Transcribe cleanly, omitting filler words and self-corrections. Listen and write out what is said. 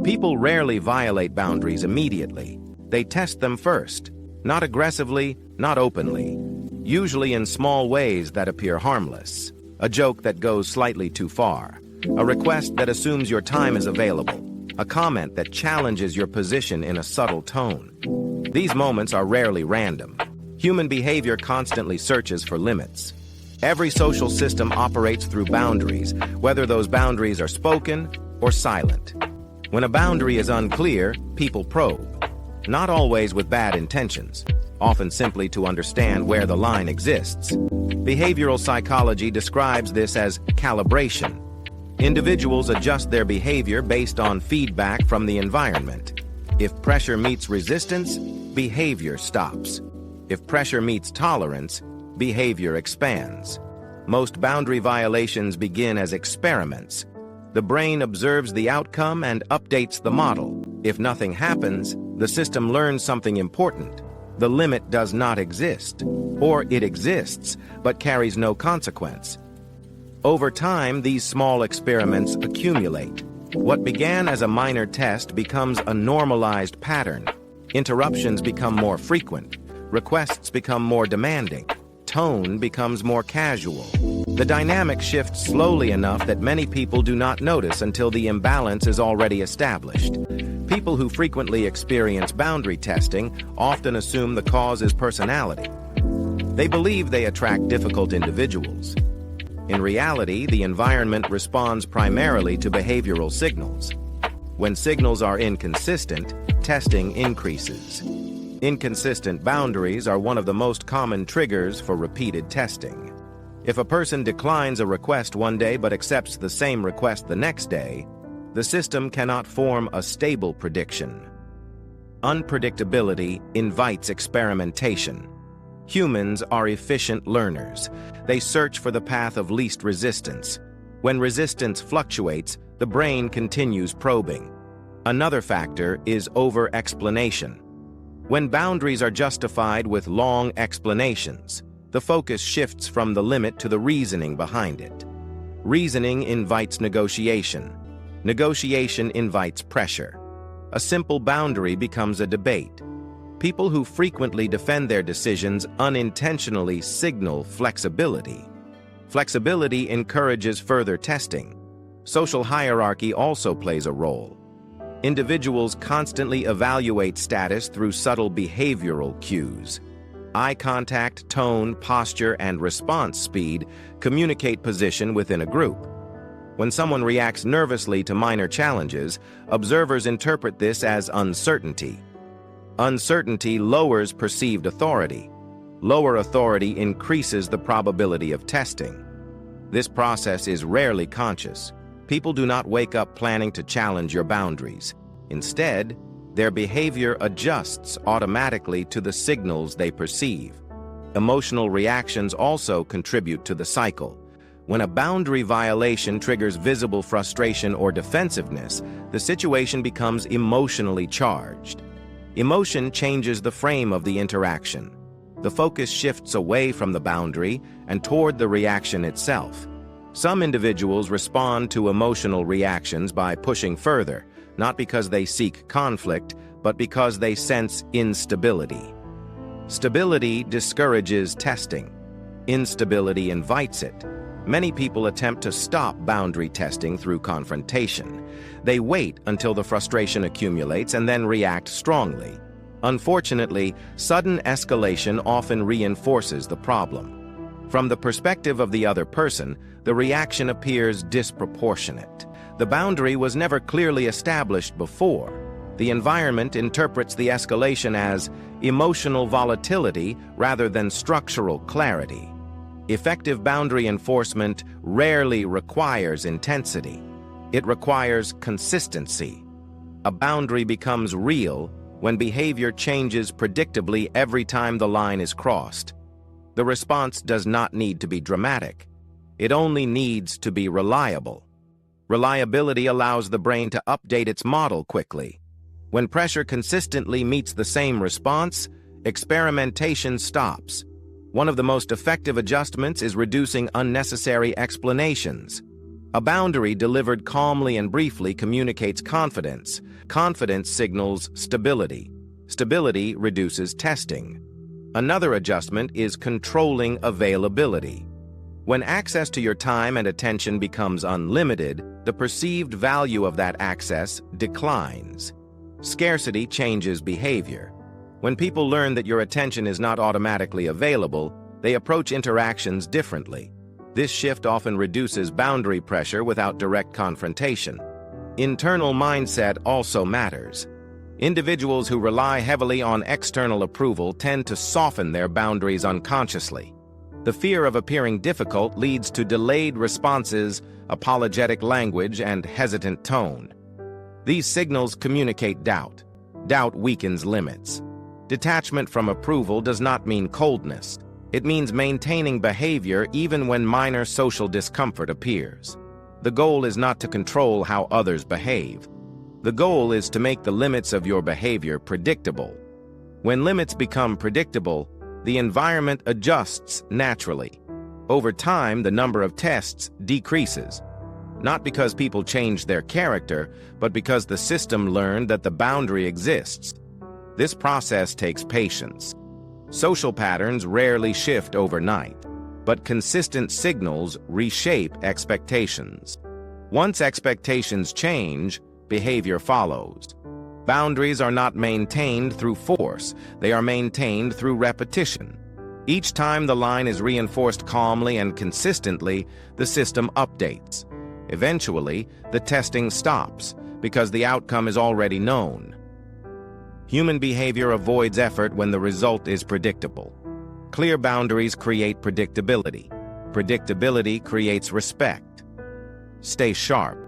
People rarely violate boundaries immediately. They test them first, not aggressively, not openly, usually in small ways that appear harmless. A joke that goes slightly too far, a request that assumes your time is available, a comment that challenges your position in a subtle tone. These moments are rarely random. Human behavior constantly searches for limits. Every social system operates through boundaries, whether those boundaries are spoken or silent. When a boundary is unclear, people probe, not always with bad intentions, often simply to understand where the line exists. Behavioral psychology describes this as calibration. Individuals adjust their behavior based on feedback from the environment. If pressure meets resistance, behavior stops. If pressure meets tolerance, behavior expands. Most boundary violations begin as experiments. The brain observes the outcome and updates the model. If nothing happens, the system learns something important. The limit does not exist, or it exists, but carries no consequence. Over time, these small experiments accumulate. What began as a minor test becomes a normalized pattern. Interruptions become more frequent. Requests become more demanding. Tone becomes more casual. The dynamic shifts slowly enough that many people do not notice until the imbalance is already established. People who frequently experience boundary testing often assume the cause is personality. They believe they attract difficult individuals. In reality, the environment responds primarily to behavioral signals. When signals are inconsistent, testing increases. Inconsistent boundaries are one of the most common triggers for repeated testing. If a person declines a request one day but accepts the same request the next day, the system cannot form a stable prediction. Unpredictability invites experimentation. Humans are efficient learners. They search for the path of least resistance. When resistance fluctuates, the brain continues probing. Another factor is over-explanation. When boundaries are justified with long explanations, the focus shifts from the limit to the reasoning behind it. Reasoning invites negotiation. Negotiation invites pressure. A simple boundary becomes a debate. People who frequently defend their decisions unintentionally signal flexibility. Flexibility encourages further testing. Social hierarchy also plays a role. Individuals constantly evaluate status through subtle behavioral cues. Eye contact, tone, posture, and response speed communicate position within a group. When someone reacts nervously to minor challenges, observers interpret this as uncertainty. Uncertainty lowers perceived authority. Lower authority increases the probability of testing. This process is rarely conscious. People do not wake up planning to challenge your boundaries. Instead, their behavior adjusts automatically to the signals they perceive. Emotional reactions also contribute to the cycle. When a boundary violation triggers visible frustration or defensiveness, the situation becomes emotionally charged. Emotion changes the frame of the interaction. The focus shifts away from the boundary and toward the reaction itself. Some individuals respond to emotional reactions by pushing further, not because they seek conflict, but because they sense instability. Stability discourages testing. Instability invites it. Many people attempt to stop boundary testing through confrontation. They wait until the frustration accumulates and then react strongly. Unfortunately, sudden escalation often reinforces the problem. From the perspective of the other person, the reaction appears disproportionate. The boundary was never clearly established before. The environment interprets the escalation as emotional volatility rather than structural clarity. Effective boundary enforcement rarely requires intensity. It requires consistency. A boundary becomes real when behavior changes predictably every time the line is crossed. The response does not need to be dramatic. It only needs to be reliable. Reliability allows the brain to update its model quickly. When pressure consistently meets the same response, experimentation stops. One of the most effective adjustments is reducing unnecessary explanations. A boundary delivered calmly and briefly communicates confidence. Confidence signals stability. Stability reduces testing. Another adjustment is controlling availability. When access to your time and attention becomes unlimited, the perceived value of that access declines. Scarcity changes behavior. When people learn that your attention is not automatically available, they approach interactions differently. This shift often reduces boundary pressure without direct confrontation. Internal mindset also matters. Individuals who rely heavily on external approval tend to soften their boundaries unconsciously. The fear of appearing difficult leads to delayed responses, apologetic language, and hesitant tone. These signals communicate doubt. Doubt weakens limits. Detachment from approval does not mean coldness. It means maintaining behavior even when minor social discomfort appears. The goal is not to control how others behave. The goal is to make the limits of your behavior predictable. When limits become predictable, the environment adjusts naturally. Over time, the number of tests decreases. Not because people change their character, but because the system learned that the boundary exists. This process takes patience. Social patterns rarely shift overnight, but consistent signals reshape expectations. Once expectations change, behavior follows. Boundaries are not maintained through force, they are maintained through repetition. Each time the line is reinforced calmly and consistently, the system updates. Eventually, the testing stops because the outcome is already known. Human behavior avoids effort when the result is predictable. Clear boundaries create predictability. Predictability creates respect. Stay sharp.